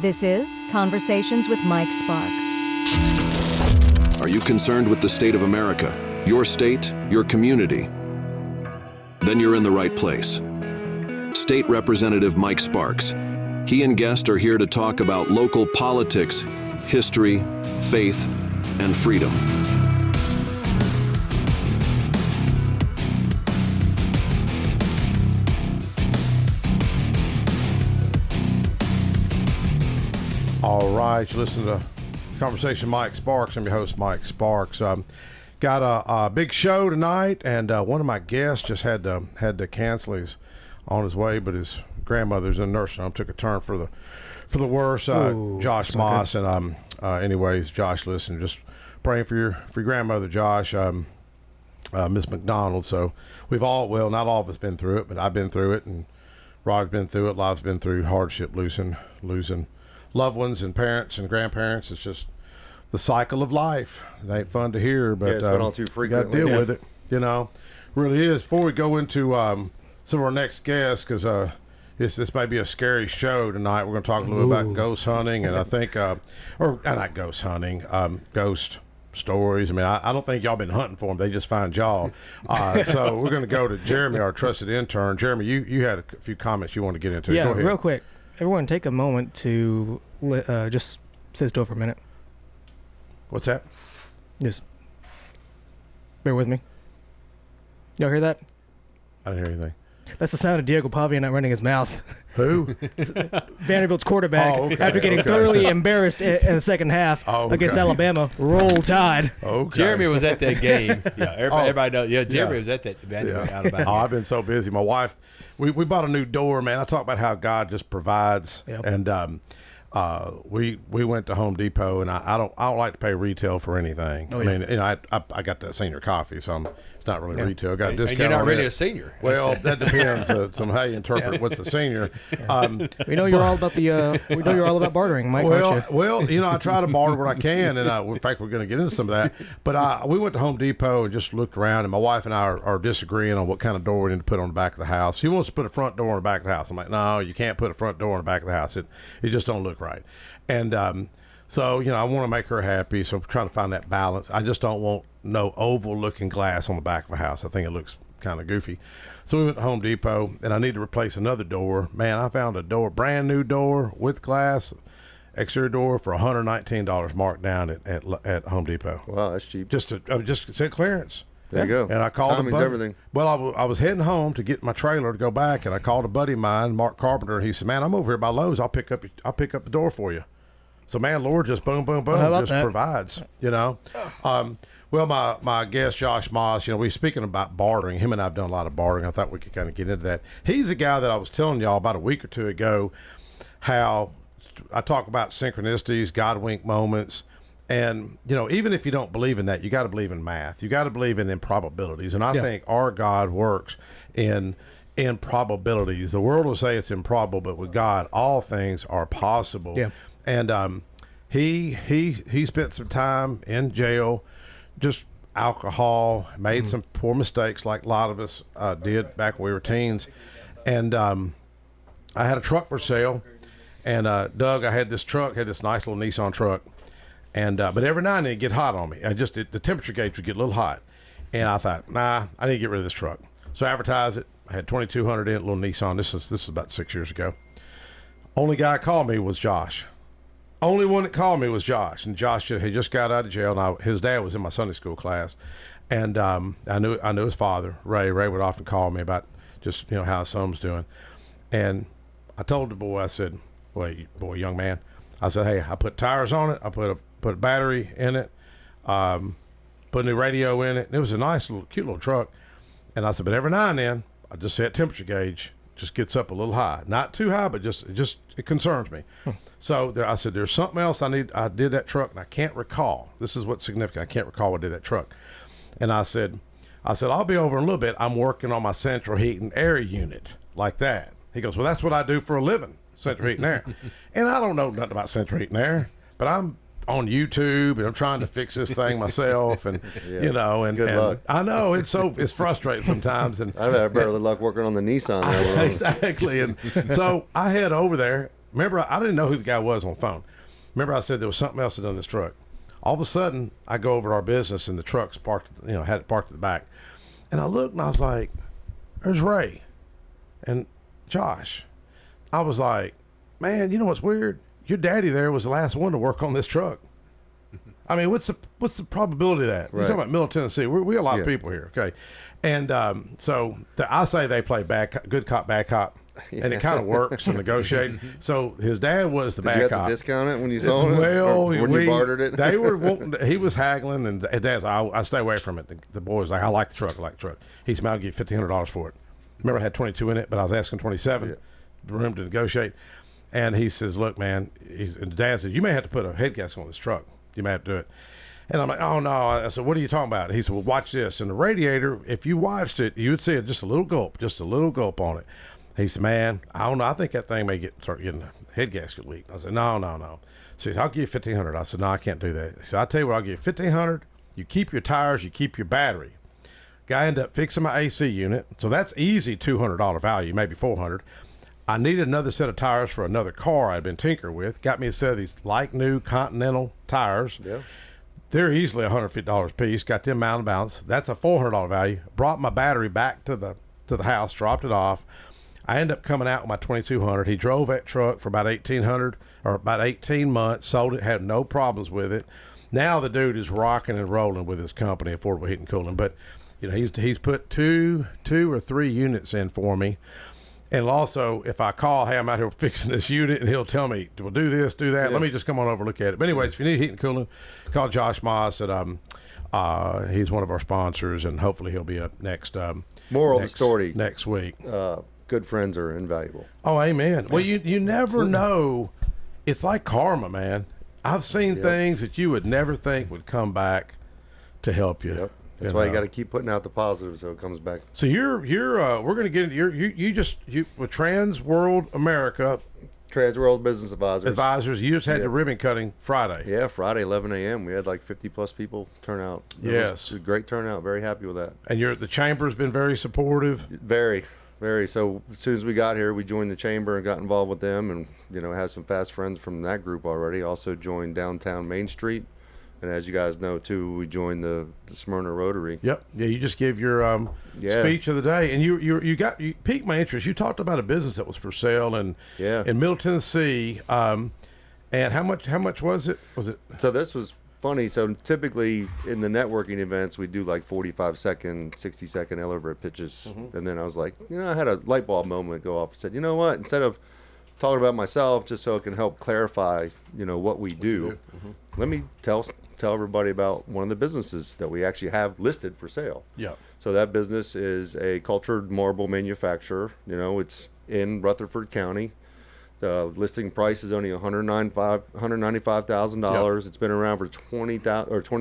This is Conversations with Mike Sparks. Are you concerned with the state of America, your state, your community? Then you're in the right place. State Representative Mike Sparks. He and guests are here to talk about local politics, history, faith, and freedom. All right, you listen to Conversation Mike Sparks. I'm your host, Mike Sparks. Got a big show tonight, and one of my guests just had to cancel. He's on his way, but his grandmother's in nursing home. Took a turn for the worse. Josh Moss, and anyways, Josh, listen, just praying for your grandmother, Josh, Miss McDonald. So we've all, well, not all of us been through it, but I've been through it, and Rod's been through it. Life's been through hardship, losing loved ones and parents and grandparents. It's just the cycle of life. It ain't fun to hear, but it's been all too frequently. Got to deal with it. You know, really is. Before we go into some of our next guests, because this may be a scary show tonight. We're going to talk a little bit about ghost hunting, and I think, or not ghost hunting, ghost stories. I mean, I don't think y'all been hunting for them. They just find y'all. So we're going to go to Jeremy, our trusted intern. Jeremy, you had a few comments you want to get into. Yeah, go ahead. Real quick. Everyone take a moment to just sit still for a minute. What's that? Just bear with me. Y'all hear that? I didn't hear anything. That's the sound of Diego Pavia not running his mouth. Who? Vanderbilt's quarterback, after getting thoroughly embarrassed in the second half against Alabama. Roll Tide. Okay. Jeremy was at that game. Yeah, everybody knows. Yeah, Jeremy was at that Alabama. I've been so busy. My wife, we bought a new door, man. I talk about how God just provides, and we went to Home Depot, and I don't like to pay retail for anything. I mean, you know, I got that senior coffee, so it's not really retail. I got a discount. And you're not on really it. a senior. Well, that depends on how you interpret what's a senior. We know you're all about we know you're all about bartering, Mike. Aren't you? Well, you know, I try to barter when I can, and in fact, we're going to get into some of that. But we went to Home Depot and just looked around, and my wife and I are disagreeing on what kind of door we need to put on the back of the house. She wants to put a front door on the back of the house. I'm like, no, you can't put a front door on the back of the house. It just don't look right. And so, you know, I want to make her happy, so I'm trying to find that balance. I just don't want no oval-looking glass on the back of a house. I think it looks kind of goofy. So we went to Home Depot, and I need to replace another door. Man, I found a door, brand new door with glass, exterior door for $119 marked down at Home Depot. Wow, that's cheap. Just said clearance. There you go. And I called Tommy's everything. Well, I was heading home to get my trailer to go back, and I called a buddy of mine, Mark Carpenter, and he said, "Man, I'm over here by Lowe's. I'll pick up the door for you." So, man, Lord just boom, boom, boom, just provides, you know. Well, my guest, Josh Moss, you know, we're speaking about bartering. Him and I have done a lot of bartering. I thought we could kind of get into that. He's the guy that I was telling y'all about a week or two ago how I talk about synchronicities, God wink moments. And, you know, even if you don't believe in that, you got to believe in math. You got to believe in improbabilities. And I think our God works in probabilities. The world will say it's improbable, but with God, all things are possible. Yeah. And he spent some time in jail, just alcohol, made some poor mistakes like a lot of us did back when we were teens. And I had a truck for sale. And Doug, I had this nice little Nissan truck. And but every now and then it'd get hot on me. The temperature gauge would get a little hot. And I thought, nah, I need to get rid of this truck. So I advertised it. I had 2,200 in it, little Nissan. This is about 6 years ago. Only guy called me was Josh. Only one that called me was Josh, and Josh had just got out of jail, and his dad was in my Sunday school class, and I knew his father, Ray. Ray would often call me about just, you know, how his son was doing, and I told the boy, I said, boy, young man, I said, hey, I put tires on it, I put a battery in it, put a new radio in it, and it was a nice little, cute little truck, and I said, but every now and then, I just set temperature gauge, just gets up a little high, not too high, but it concerns me. So I said, there's something else I did that truck, and I can't recall. This is what's significant. I can't recall what I did that truck. And I said, I'll be over in a little bit. I'm working on my central heat and air unit, like that. He goes, well, that's what I do for a living, central heat and air. And I don't know nothing about central heat and air, but I'm on YouTube and I'm trying to fix this thing myself, and you know, and good luck. I know it's frustrating sometimes, and I've had better luck working on the Nissan. Exactly. And so I head over there Remember, I didn't know who the guy was on the phone. Remember, I said there was something else done in this truck. All of a sudden, I go over to our business, and the truck's parked. Had it parked at the back, and I looked, and I was like, "There's Ray, and Josh." I was like, "Man, you know what's weird? Your daddy there was the last one to work on this truck." I mean, what's the probability of that? Right. You're talking about Middle Tennessee. We a lot of people here, okay? And so I say they play good cop, bad cop, and it kind of works to negotiate. So his dad was the bad cop. Did you have to discount it when you sold it? Well, when you bartered it? They were he was haggling, and Dad's I stay away from it. The boy was like, I like the truck. He said, I'll give you $1,500 for it. Remember, I had 22 in it, but I was asking 27 room to negotiate. And he says, look, man, and Dad says, you may have to put a head gasket on this truck. You may have to do it. And I'm like, oh, no. I said, what are you talking about? He said, well, watch this. And the radiator, if you watched it, you would see it, just a little gulp on it. He said, man, I don't know. I think that thing may start getting a head gasket leak. I said, no. So he said, I'll give you $1,500. I said, no, I can't do that. He said, I'll tell you what, I'll give you $1,500. You keep your tires, you keep your battery. Guy ended up fixing my AC unit. So that's easy $200 value, maybe $400. I needed another set of tires for another car I'd been tinkering with. Got me a set of these like new Continental tires. Yeah. They're easily $150 a piece. Got them mounted balance. That's a $400 value. Brought my battery back to the house, dropped it off. I ended up coming out with my 2200. He drove that truck for about 18 months, sold it, had no problems with it. Now the dude is rocking and rolling with his company, Affordable Heating and Cooling. But he's put two or three units in for me. And also, if I call, hey, I'm out here fixing this unit, and he'll tell me, we'll do this, do that. Yeah. Let me just come on over and look at it. But anyways, if you need heat and cooling, call Josh Moss. He's one of our sponsors, and hopefully he'll be up next. Moral of the story. Next week. Good friends are invaluable. Oh, amen. Well, you never know. It's like karma, man. I've seen things that you would never think would come back to help you. Yep. That's why you got to keep putting out the positive so it comes back. So we're going to get into you with Trans World America. Trans World Business Advisors. You just had the ribbon cutting Friday. Yeah, Friday, 11 a.m. We had like 50 plus people turn out. It was a great turnout. Very happy with that. And the chamber's been very supportive. Very, very. So as soon as we got here, we joined the chamber and got involved with them, and had some fast friends from that group already. Also joined Downtown Main Street. And as you guys know, too, we joined the Smyrna Rotary. Yep. Yeah, you just gave your speech of the day. And you piqued my interest. You talked about a business that was for sale in Middle Tennessee. And how much was it? So this was funny. So typically in the networking events, we do like 45-second, 60-second elevator pitches. Mm-hmm. And then I was like, I had a light bulb moment go off. I said, you know what? Instead of talking about myself, just so it can help clarify, what we do, let me tell everybody about one of the businesses that we actually have listed for sale. Yeah. So that business is a cultured marble manufacturer. It's in Rutherford County. The listing price is only $195,000. Yep. It's been around for 20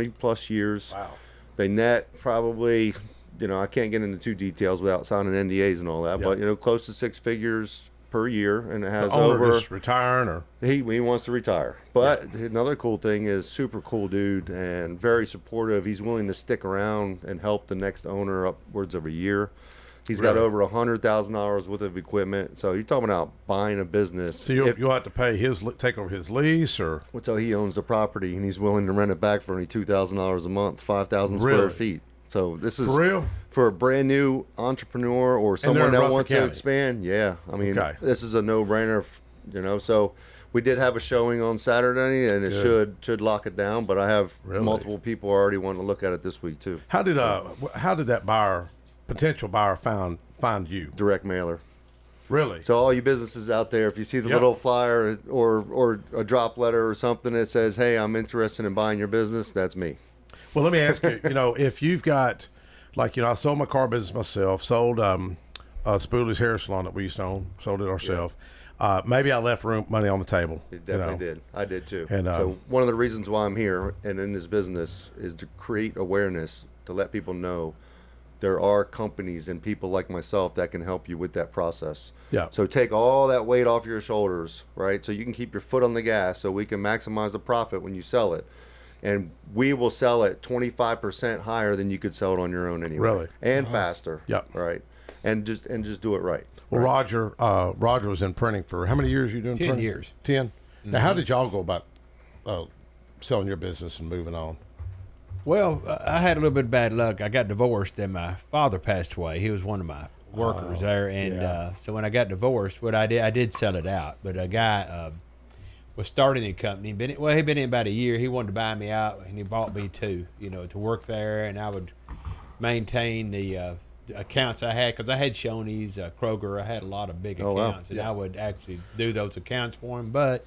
plus years. Wow. They net probably, I can't get into too details without signing NDAs and all that, but close to six figures per year, and it has just retiring, or he wants to retire. But another cool thing is, super cool dude and very supportive. He's willing to stick around and help the next owner upwards of a year. He's got over $100,000 worth of equipment. So you're talking about buying a business. So you'll have to pay take over his lease, or so he owns the property and he's willing to rent it back for only $2,000 a month, 5,000 square feet. So this is for real for a brand new entrepreneur or someone that wants to expand. Yeah, I mean, this is a no-brainer. So we did have a showing on Saturday, and it should lock it down. But I have multiple people already wanting to look at it this week too. How did that potential buyer find you? Direct mailer. Really? So all you businesses out there, if you see the little flyer or a drop letter or something that says, "Hey, I'm interested in buying your business," that's me. Well, let me ask you, if you've got, I sold my car business myself, sold Spooley's hair salon that we used to own, sold it ourselves. Maybe I left money on the table. It definitely did. I did too. And, so one of the reasons why I'm here and in this business is to create awareness, to let people know there are companies and people like myself that can help you with that process. Yeah. So take all that weight off your shoulders, right? So you can keep your foot on the gas so we can maximize the profit when you sell it. And we will sell it 25% higher than you could sell it on your own anyway. Really? And faster. Yep. Right. And just do it right. Well, Roger was in printing for how many years? You doing 10 printing? years. 10. Now, how did y'all go about selling your business and moving on? Well, I had a little bit of bad luck. I got divorced, and my father passed away. He was one of my workers there, and so when I got divorced, what I did sell it out. But a guy was starting a company. He'd been in about a year. He wanted to buy me out, and he bought me too, to work there, and I would maintain the accounts I had, because I had Shoney's, Kroger. I had a lot of big accounts, and I would actually do those accounts for him. But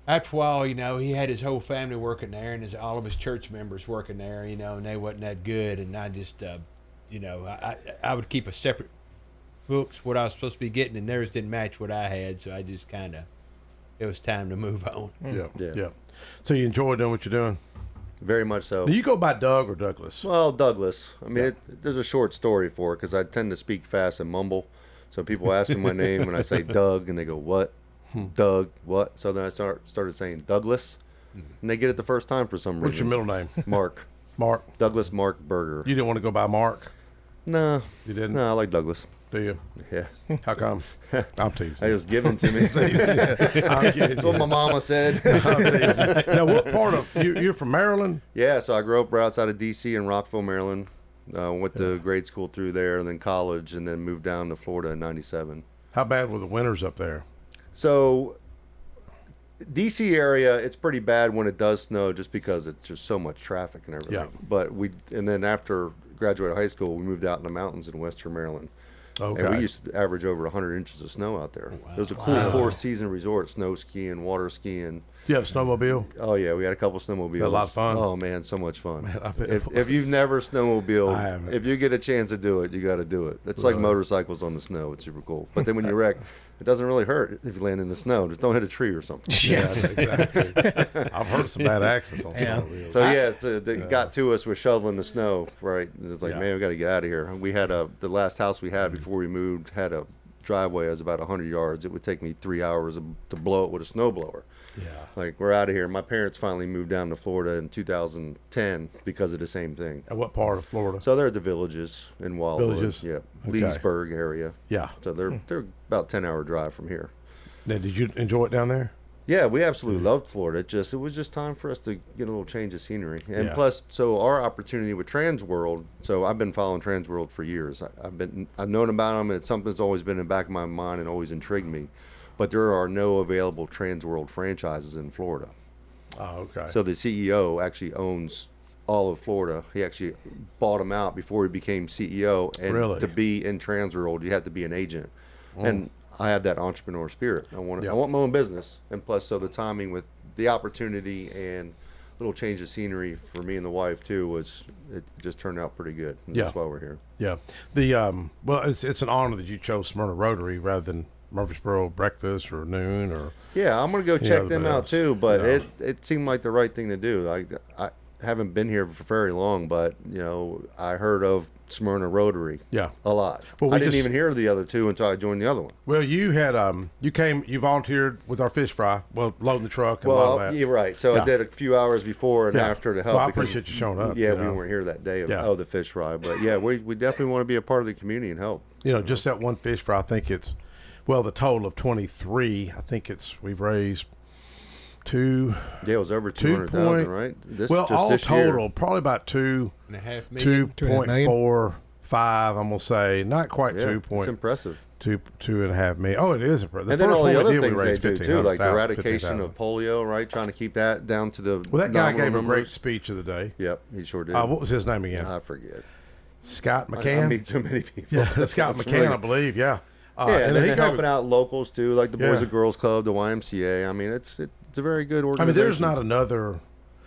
after a while, he had his whole family working there, and all of his church members working there, and they wasn't that good. And I just, I would keep a separate books, what I was supposed to be getting, and theirs didn't match what I had. So I just it was time to move on. Yeah. So you enjoy doing what you're doing? Very much so. Do you go by Doug or Douglas? Well, Douglas. I mean, there's a short story for it, because I tend to speak fast and mumble. So people ask me my name, and I say Doug, and they go, what? Doug, what? So then I started saying Douglas, and they get it the first time for some reason. What's your middle name? Mark. Mark. Douglas Mark Berger. You didn't want to go by Mark? No. You didn't? No, I like Douglas. Do you? Yeah. How come? I'm teasing. It was given to me. That's what my mama said. I'm teasing. Now, what part of you're from Maryland? Yeah, so I grew up right outside of D.C. in Rockville, Maryland. Went to grade school through there, and then college, and then moved down to Florida in '97. How bad were the winters up there? So, DC area, it's pretty bad when it does snow, just because it's just so much traffic and everything. Yeah. But and then after graduated high school, we moved out in the mountains in Western Maryland. Okay. And we used to average over 100 inches of snow out there. It was a cool 4-season resort: snow skiing, water skiing. You have a snowmobile? Oh yeah, we had a couple snowmobiles. A lot of fun. Oh man, so much fun. Man, I bet if you've never snowmobiled, I haven't. if you get a chance to do it, you got to do it. It's like motorcycles on the snow. It's super cool. But then when you wreck, it doesn't really hurt if you land in the snow. Just don't hit a tree or something. Yeah, exactly. I've heard some bad accidents on snowmobiles. So yeah, they got to us with shoveling the snow. Right, and it's like, man, we got to get out of here. We had the last house we had before we moved had a driveway that was about 100 yards. It would take me 3 hours to blow it with a snowblower. Yeah. Like, we're out of here. My parents finally moved down to Florida in 2010 because of the same thing. And what part of Florida? So they're at the Villages in Wildwood. Villages? Yeah. Okay. Leesburg area. Yeah. So they're about 10-hour drive from here. Now, did you enjoy it down there? Yeah, we absolutely loved Florida. It was just time for us to get a little change of scenery. And Yeah. plus, so our opportunity with Transworld, so I've been following Transworld for years. I've known about them, and it's something that's always been in the back of my mind and always intrigued me. But there are no available Transworld franchises in Florida. Oh, okay. So the CEO actually owns all of Florida. He actually bought them out before he became CEO. And Really? to be in Transworld, you have to be an agent. And I have that entrepreneur spirit. I want my own business. And plus, so the timing with the opportunity and a little change of scenery for me and the wife too it just turned out pretty good. And Yeah. that's why we're here. Yeah. Well, it's an honor that you chose Smyrna Rotary rather than Murfreesboro Breakfast or Noon or. Yeah, I'm gonna go check them out too. But Yeah. it seemed like the right thing to do. Like, I haven't been here for very long, but I heard of Smyrna Rotary. Yeah. A lot. Well, I didn't even hear of the other two until I joined the other one. Well, you had you volunteered with our fish fry, loading the truck and all that. You're right. So Yeah. I did a few hours before and Yeah. after to help. Well, I because, appreciate you showing up, Yeah, you we know. weren't here that day of Yeah. the fish fry, but yeah, we definitely want to be a part of the community and help. Just that one fish fry. I think it's, the total of 23. I think we've raised Yeah, it was over 200,000, right? all this total, year. probably about 2.5 million. 2.45. I'm gonna say not quite Yeah, 2 it's point. impressive. 2.5 million. Oh, it is impressive. And then all the other things they raised do too, like the 15,000, eradication of polio, right? Trying to keep that down to the Well, that guy nominal gave a great numbers. speech of the day. Yep, he sure did. What was his name again? I forget. Scott I McCann. meet too many people. Yeah, That Scott sounds McCann, familiar. I believe. Yeah. Yeah, and then he they're gave helping out locals too, like the Boys Yeah. and Girls Club, the YMCA. I mean, it's a very good I organization. mean, there's not another.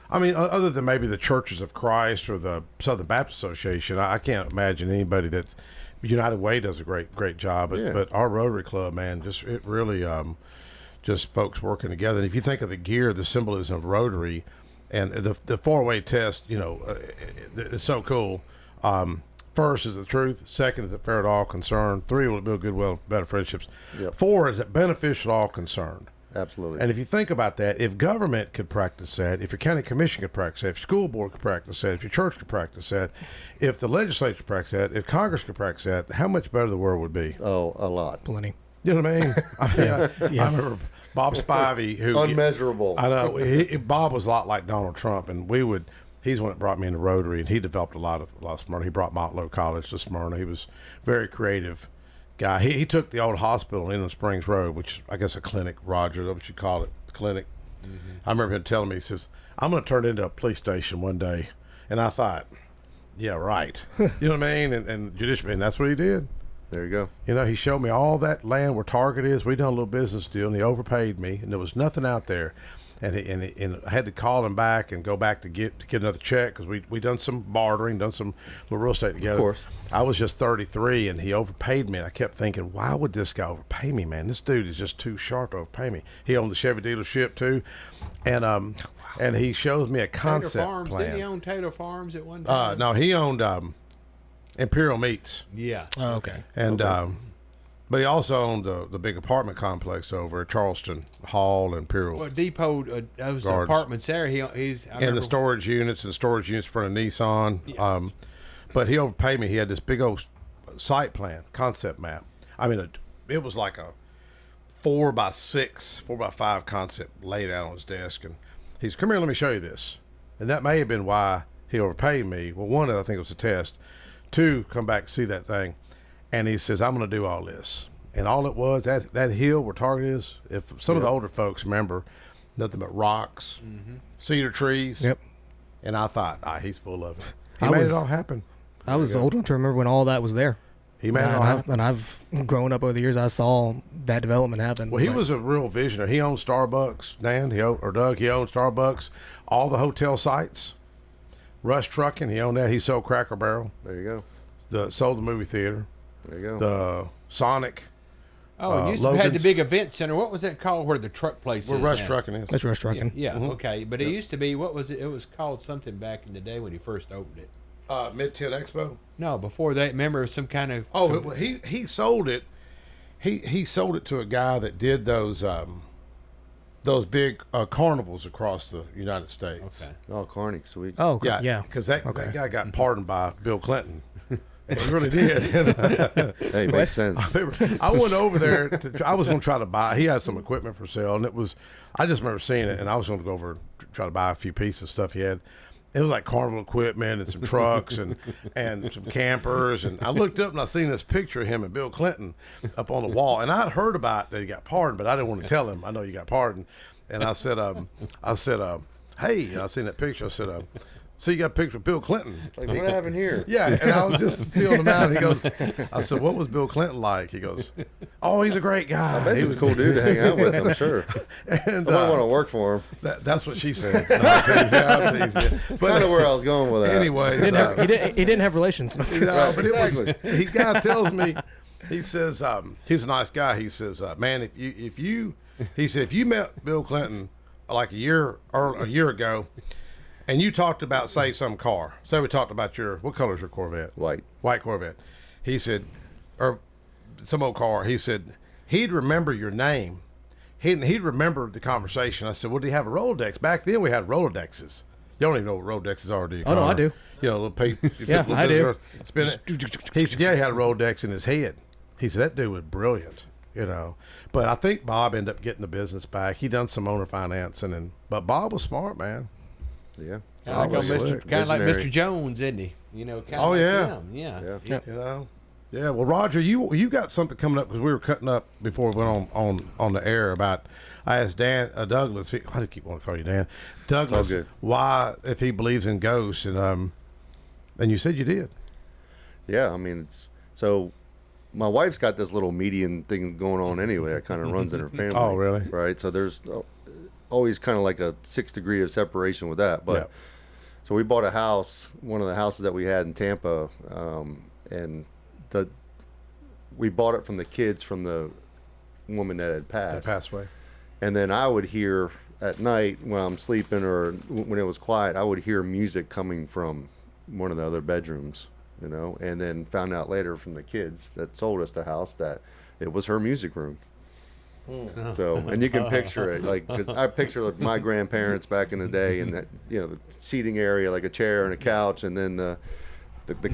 I mean, other than maybe the Churches of Christ or the Southern Baptist Association, I can't imagine anybody that's. United Way does a great job, but our Rotary Club, man, it really just folks working together. And if you think of the gear, the symbolism of Rotary, and the 4-way test, it's so cool. First is the truth. Second is it fair to all concerned. 3 will it build goodwill, better friendships. Yep. 4 is it beneficial to all concerned. Absolutely. And if you think about that, if government could practice that, if your county commission could practice that, if your school board could practice that, if your church could practice that, if the legislature could practice that, if Congress could practice that, how much better the world would be? Oh, a lot. Plenty. You know what I mean? I remember Bob Spivey, who Unmeasurable. I know Bob was a lot like Donald Trump, and he's the one that brought me into Rotary, and he developed a lot of Smyrna. He brought Motlow College to Smyrna. He was very creative guy. He took the old hospital in Inland Springs Road, which I guess a clinic, Roger, that's what you call it, clinic. Mm-hmm. I remember him telling me, he says, I'm going to turn it into a police station one day. And I thought, yeah, right. You know what I mean? And judicial, and that's what he did. There you go. You know, he showed me all that land where Target is. We done a little business deal, and he overpaid me, and there was nothing out there. And I had to call him back and go back to get another check because we done some bartering, done some little real estate together. Of course. I was just 33, and he overpaid me. And I kept thinking, why would this guy overpay me, man? This dude is just too sharp to overpay me. He owned the Chevy dealership too, and he shows me a concept Taylor Farms. plan. Didn't he own Taylor Farms at one time? No, he owned Imperial Meats. Yeah. Oh, okay. And but he also owned the big apartment complex over at Charleston Hall and Imperial. Well, Depot, those Gardens. apartments there. And the storage units in front of Nissan. Yeah. But he overpaid me. He had this big old site plan, concept map. I mean, it was like a 4x6, 4x5 concept laid out on his desk. And he said, come here, let me show you this. And that may have been why he overpaid me. Well, one, I think it was a test. Two, come back and see that thing. And he says, I'm going to do all this. And all it was, that hill where Target is, if some of the older folks remember, nothing but rocks, cedar trees. Yep. And I thought, he's full of it. He made it all happen. I was old enough to remember when all that was there. He made it all happen. And I've grown up over the years. I saw that development happen. Well, he was a real visionary. He owned Starbucks, Dan, or Doug. He owned Starbucks, all the hotel sites, Rush Trucking. He owned that. He sold Cracker Barrel. There you go. Sold the movie theater. There you go. The Sonic. Oh, it used to have the big event center. What was that called where the truck place where is? Where Rush now? Trucking is. That's Rush Trucking. Yeah, okay. But it used to be, what was it? It was called something back in the day when he first opened it. Mid-10 Expo? No, before that, remember some kind of... Oh, he sold it. He sold it to a guy that did those big carnivals across the United States. Okay. Oh, Carney, sweet. Oh, okay. Yeah. Because that guy got pardoned by Bill Clinton. He really did. Hey, makes sense. I went over there. I was going to try to buy. He had some equipment for sale, and I just remember seeing it, and I was going to go over and try to buy a few pieces of stuff he had. It was like carnival equipment and some trucks and some campers. And I looked up and I seen this picture of him and Bill Clinton up on the wall. And I'd heard about that he got pardoned, but I didn't want to tell him. I know you got pardoned. And I said, hey, and I seen that picture. I said, so you got a picture of Bill Clinton. Like, what happened here? Yeah, and I was just feeling him out. He goes, I said, what was Bill Clinton like? He goes, oh, he's a great guy. I bet he was a cool dude to hang out with, I'm sure. And I might want to work for him. That's what she said. No, I'm teasing. That's kind of where I was going with that. Anyways. He didn't have relations. But Exactly. he guy tells me, he says, he's a nice guy. He says, man, if you met Bill Clinton like a year ago, and you talked about, say, some car. Say we talked about what color is your Corvette? White Corvette. He said, or some old car. He said, he'd remember your name. He'd remember the conversation. I said, well, do you have a Rolodex? Back then we had Rolodexes. You don't even know what Rolodexes are, do you? Oh, no, I do. You know, Yeah, I do. Spin it. He said, yeah, he had a Rolodex in his head. He said, that dude was brilliant, you know. But I think Bob ended up getting the business back. He done some owner financing, but Bob was smart, man. Yeah. Kind of like Mr. Jones, isn't he? You know, kind of like him. Yeah. You know. Yeah. Well, Roger, you got something coming up because we were cutting up before we went on the air about. I asked Douglas. I do keep wanting to call you Dan. Douglas, why if he believes in ghosts and you said you did. Yeah, I mean so. My wife's got this little median thing going on anyway. It kind of runs in her family. Oh, really? Right. So there's always kind of like a 6 degree of separation with that. But so we bought a house, one of the houses that we had in Tampa, and we bought it from the kids from the woman that had passed. That passed away. And then I would hear at night when I'm sleeping or when it was quiet, I would hear music coming from one of the other bedrooms. You know, and then found out later from the kids that sold us the house that it was her music room. So, and you can picture it, like, because I picture like my grandparents back in the day, and that, you know, the seating area, like a chair and a couch, and then the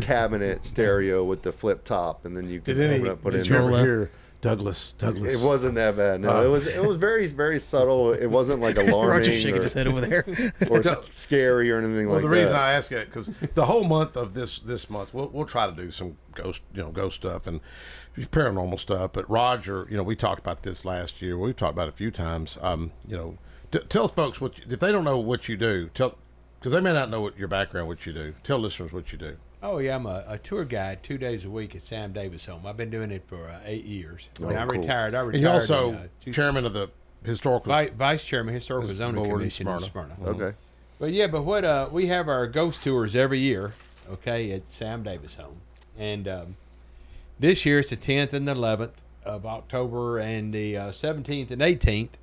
cabinet stereo with the flip top, and then you can open up, put in. Did you ever hear Douglas? It wasn't that bad. No, it was very, very subtle. It wasn't like alarming Roger's shaking his head over there. or scary or anything like that. Well, the reason I ask it because the whole month of this month, we'll try to do some ghost stuff and paranormal stuff. But Roger, we talked about this last year. We've talked about it a few times. Tell folks if they don't know what you do, because they may not know what your background, what you do. Tell listeners what you do. Oh, yeah, I'm a tour guide 2 days a week at Sam Davis Home. I've been doing it for 8 years. Oh, I cool. retired. And you're also chairman of the historical vice chairman, Historical Zoning Commission in Smyrna. Okay. But what we have our ghost tours every year, okay, at Sam Davis Home. And this year it's the 10th and the 11th of October and the 17th and 18th.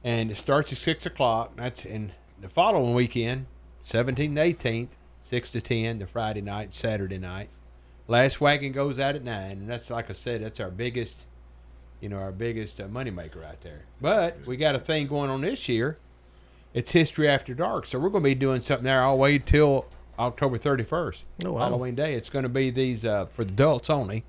And it starts at 6 o'clock. That's in the following weekend, 17th and 18th. 6 to 10, the Friday night, Saturday night. Last wagon goes out at 9, and that's, like I said, that's our biggest, moneymaker out there. But we got a thing going on this year. It's History After Dark, so we're going to be doing something there all the way till October 31st, Halloween Day. It's going to be these for the adults only,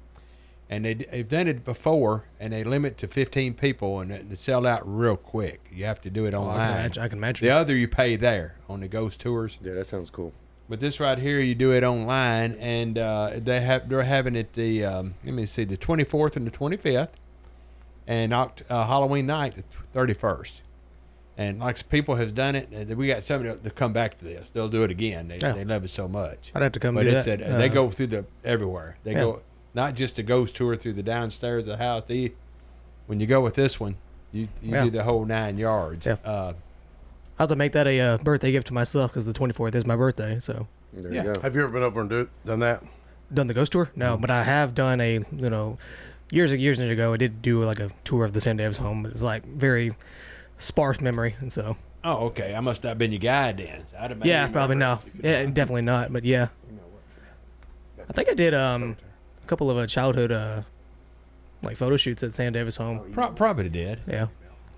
and they've done it before, and they limit to 15 people, and they sell out real quick. You have to do it online. I can imagine. The other you pay there on the ghost tours. Yeah, that sounds cool. But this right here, you do it online, and they're having it the the 24th and the 25th, and Halloween night the 31st. And like people have done it, we got somebody to come back to this. They'll do it again. They love it so much. I'd have to come. But do it's that. they go through everywhere. They go not just a ghost tour through the downstairs of the house. When you go with this one, you do the whole 9 yards. Yeah. I have to make that a birthday gift to myself because the 24th is my birthday. So There you go. Have you ever been over and done that? Done the ghost tour? No, but I have done a years ago. I did do like a tour of the Sam Davis Home. But it's like very sparse memory, and so. Oh, okay. I must not have been your guide then. Yeah, probably no. Yeah, definitely not. But yeah, I think I did a couple of childhood like photo shoots at Sam Davis Home. Probably did. Yeah.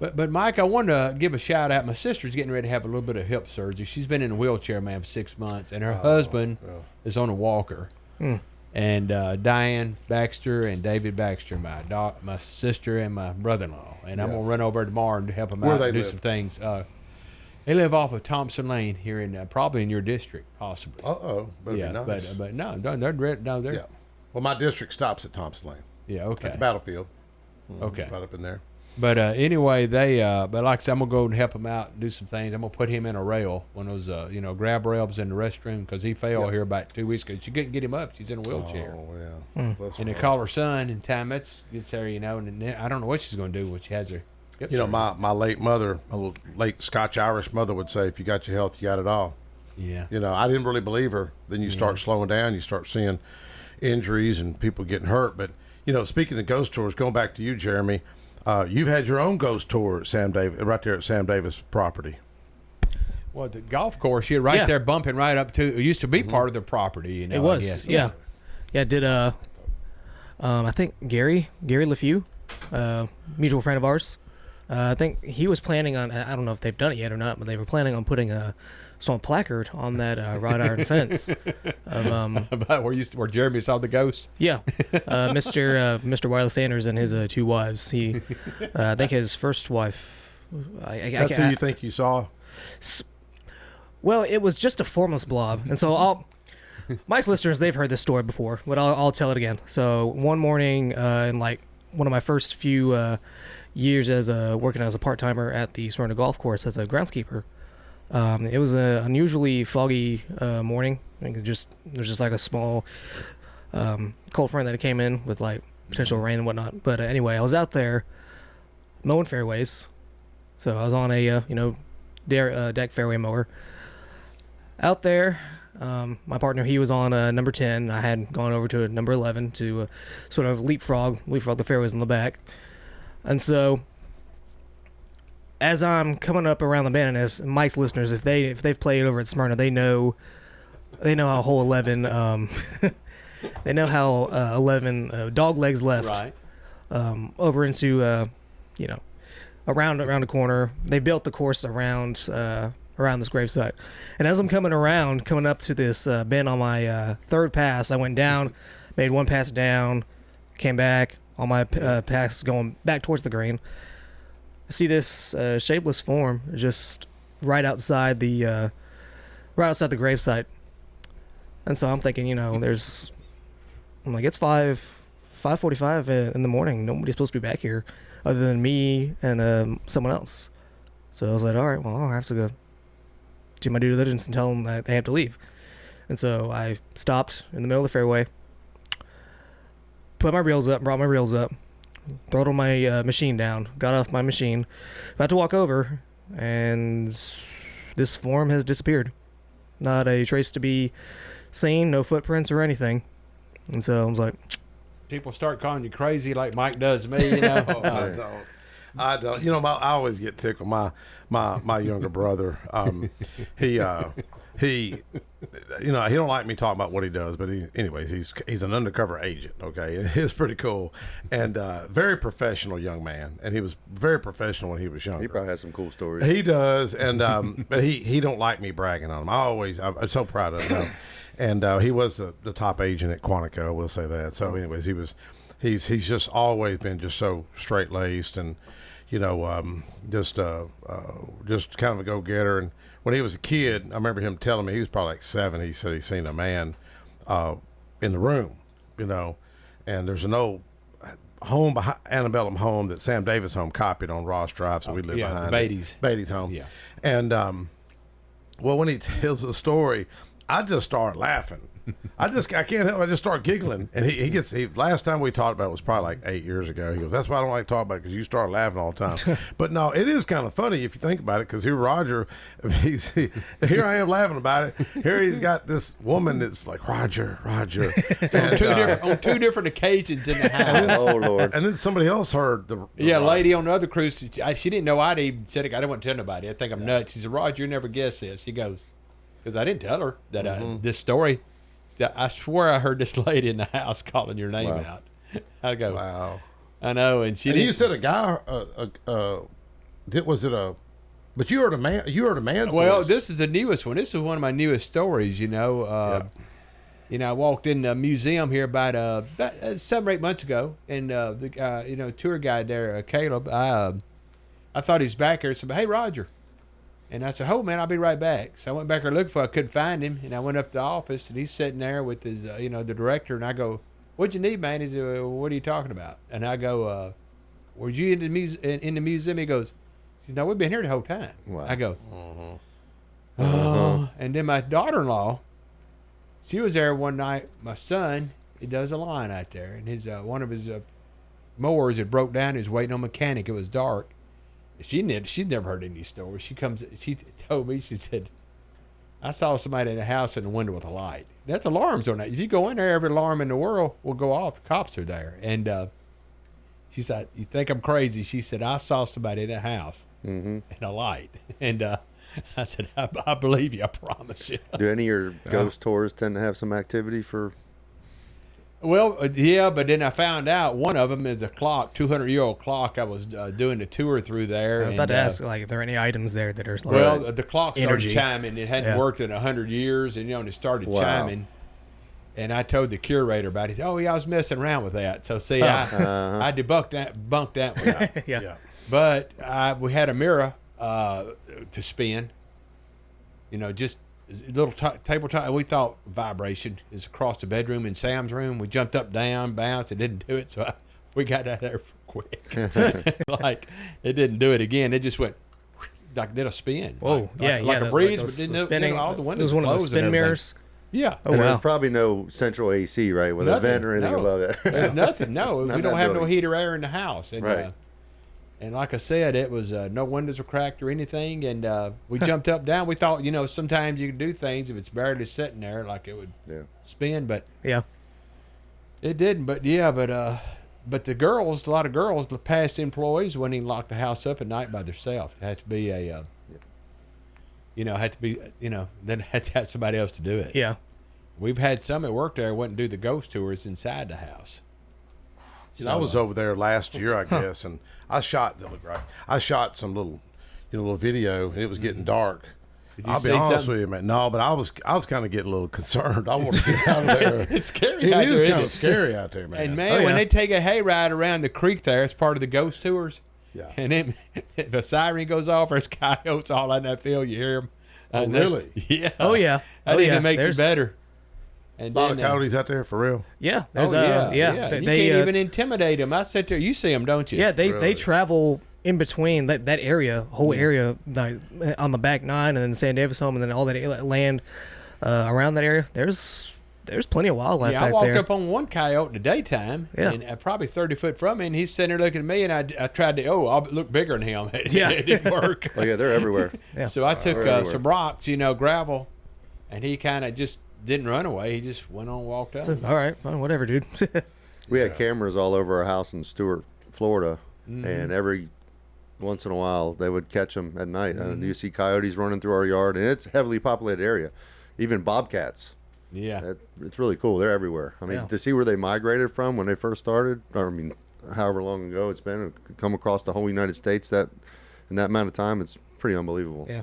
But Mike, I wanted to give a shout out. My sister's getting ready to have a little bit of hip surgery. She's been in a wheelchair, man, for 6 months, and her husband is on a walker. And Diane Baxter and David Baxter, my sister and my brother-in-law, and I'm gonna run over tomorrow and help them out and do some things. They live off of Thompson Lane here in probably in your district, possibly. That'd be nice. but no, they're Yeah. Well, my district stops at Thompson Lane. Yeah, okay. At the battlefield. Okay. Right up in there. But anyway, but like I said, I'm gonna go and help him out and do some things. I'm gonna put him in a rail, one of those grab rails in the restroom, because he fell here about 2 weeks ago. She couldn't get him up. She's in a wheelchair. Oh yeah. And they call her son in time gets there, and then I don't know what she's gonna do when she has her. My late mother, my late Scotch-Irish mother would say, if you got your health, you got it all. Yeah. I didn't really believe her. Then you start slowing down, you start seeing injuries and people getting hurt. But, speaking of ghost tours, going back to you, Jeremy, you've had your own ghost tour at Sam Davis, right there at Sam Davis property. Well, the golf course, there bumping right up to, it used to be part of the property, It was, I guess. Yeah. Yeah, did, I think Gary LeFew, mutual friend of ours, I think he was planning on, I don't know if they've done it yet or not, but they were planning on putting a placard on that wrought iron fence of about where Jeremy saw the ghost. Yeah, Mr. Wiley Sanders and his 2 wives. He, I think his first wife. That's who you think you saw? Well, it was just a formless blob, and so Mike's listeners, they've heard this story before, but I'll tell it again. So one morning, in like one of my first few years as working as a part-timer at the Smyrna Golf Course as a groundskeeper. It was an unusually foggy morning. I think there's just like a small cold front that came in with like potential rain and whatnot. But anyway, I was out there mowing fairways. So I was on a deck fairway mower. Out there, my partner, he was on number 10. I had gone over to number 11 to sort of leapfrog the fairways in the back. And so, as I'm coming up around the bend, and as Mike's listeners, if they've played over at Smyrna, they know how hole 11, they know how 11 dog legs left, right, over into around the corner. They built the course around this gravesite. And as I'm coming up to this bend on my third pass, I went down, made one pass down, came back on my pass going back towards the green. I see this shapeless form just right outside the gravesite. And so I'm thinking, I'm like, it's 5:45 in the morning. Nobody's supposed to be back here other than me and someone else. So I was like, all right, well, I'll have to go do my due diligence and tell them that they have to leave. And so I stopped in the middle of the fairway, brought my reels up, throttled my machine down, got off my machine, about to walk over, and this form has disappeared. Not a trace to be seen, no footprints or anything. And so I was like, people start calling you crazy like Mike does me, I don't. I always get tickled. My younger brother, he don't like me talking about what he does, but he's an undercover agent. Okay, it's pretty cool, and very professional young man. And he was very professional when he was younger. He probably has some cool stories. He does, and but he don't like me bragging on him. I'm so proud of him. And he was the top agent at Quantico. I will say that. So, anyways, he's just always been just so straight laced and just kind of a go getter. And when he was a kid, I remember him telling me he was probably like 7. He said he seen a man in the room, and there's an old home, antebellum home that Sam Davis home copied on Ross Drive, so we live behind Beatty's home. Yeah. And when he tells the story, I just start laughing. I can't help it. I just start giggling. And he last time we talked about it was probably like 8 years ago. He goes, that's why I don't like to talk about it, because you start laughing all the time. But no, it is kind of funny if you think about it, because here Roger, here I am laughing about it. Here he's got this woman that's like, Roger. And, on two different occasions in the house. Oh, Lord. And then somebody else heard the lady on the other cruise, she didn't know I'd even said it. I didn't want to tell nobody. I think I'm nuts. She said, Roger, you never guessed this. She goes, because I didn't tell her that this story. I swear I heard this lady in the house calling your name out. I go, wow. I know, and she. And you said a guy. Was it a? But you heard a man. You heard a man's Well, voice. this is the newest one. This is one of my newest stories. I walked in the museum here about 7 or 8 months ago, and the tour guide there, Caleb. I thought he was back here. So, hey, Roger. And I said, oh, man, I'll be right back. So I went back there looking for him. I couldn't find him. And I went up to the office, and he's sitting there with his, the director. And I go, what'd you need, man? He said, well, what are you talking about? And I go, were you in the museum? He goes, no, we've been here the whole time. Wow. I go, oh. And then my daughter-in-law, she was there one night. My son, he does a line out there. And his one of his mowers had broke down. He was waiting on a mechanic. It was dark. She's never heard any stories. She told me, she said, I saw somebody in the house in the window with a light. That's alarms on that. If you go in there, every alarm in the world will go off. The cops are there. And she said, you think I'm crazy? She said, I saw somebody in the house and a light. And I said, I believe you. I promise you. Do any of your ghost tours tend to have some activity for? Well, yeah, but then I found out one of them is a clock, 200-year-old clock. I was doing a tour through there. I was about to ask, if there are any items there that are the clock started chiming. It hadn't worked in 100 years, and and it started chiming. And I told the curator about it. He said, I was messing around with that. So see, I bunked that one out. Yeah. But we had a mirror to spin. Just a little tabletop. We thought vibration is across the bedroom in Sam's room. We jumped up, down, bounced. It didn't do it, so we got out of there quick. Like it didn't do it again. It just went like did a spin. Whoa, like a breeze, but didn't spinning. All the windows It was one of the spin mirrors. Yeah. Oh, and wow. there's probably no central AC, right, with a vent or anything above that. There's nothing. No, we don't have no building. heater air in the house. And, Right. And like I said, it was no windows were cracked or anything. And we jumped up, down. We thought, sometimes you can do things if it's barely sitting there, like it would spin. But Yeah. it didn't. But but the girls, a lot of girls, the past employees, wouldn't even lock the house up at night by themselves. It had to be then had to have somebody else to do it. Yeah. We've had some that worked there wouldn't do the ghost tours inside the house. You know, I was over there last year, I guess, and I shot. That looked right. I shot some little video, and it was getting dark. I'll be honest with you, man. No, but I was kind of getting a little concerned. I want to get out of there. It's scary. It is kind of scary out there, man. And man, when they take a hayride around the creek there, it's part of the ghost tours. Yeah. And then the siren goes off, there's coyotes all in that field. You hear them. Oh, really? Yeah. Oh, yeah. I think it makes it better. And a lot of coyotes out there for real. Yeah. There's you They, can't even intimidate them. I sit there. You see them, don't you? Yeah, they Really? travel in between that area, whole area, like, on the back 9 and then San Davis home and then all that land around that area. There's plenty of wildlife back there. I walked up on one coyote in the daytime, Yeah. and probably 30 foot from me, and he's sitting there looking at me, and I tried to, I'll look bigger than him. It didn't work. Oh yeah, they're everywhere. Yeah. So I took everywhere. some rocks, gravel, and he kind of just didn't run away. He just went on and walked out. So, all right, fine, whatever, dude. We had cameras all over our house in Stuart, Florida, and every once in a while they would catch them at night. And you see coyotes running through our yard, and it's a heavily populated area. Even bobcats. Yeah. It's really cool. They're everywhere. I mean, to see where they migrated from when they first started, I mean, however long ago it's been, come across the whole United States in that amount of time, it's pretty unbelievable. Yeah.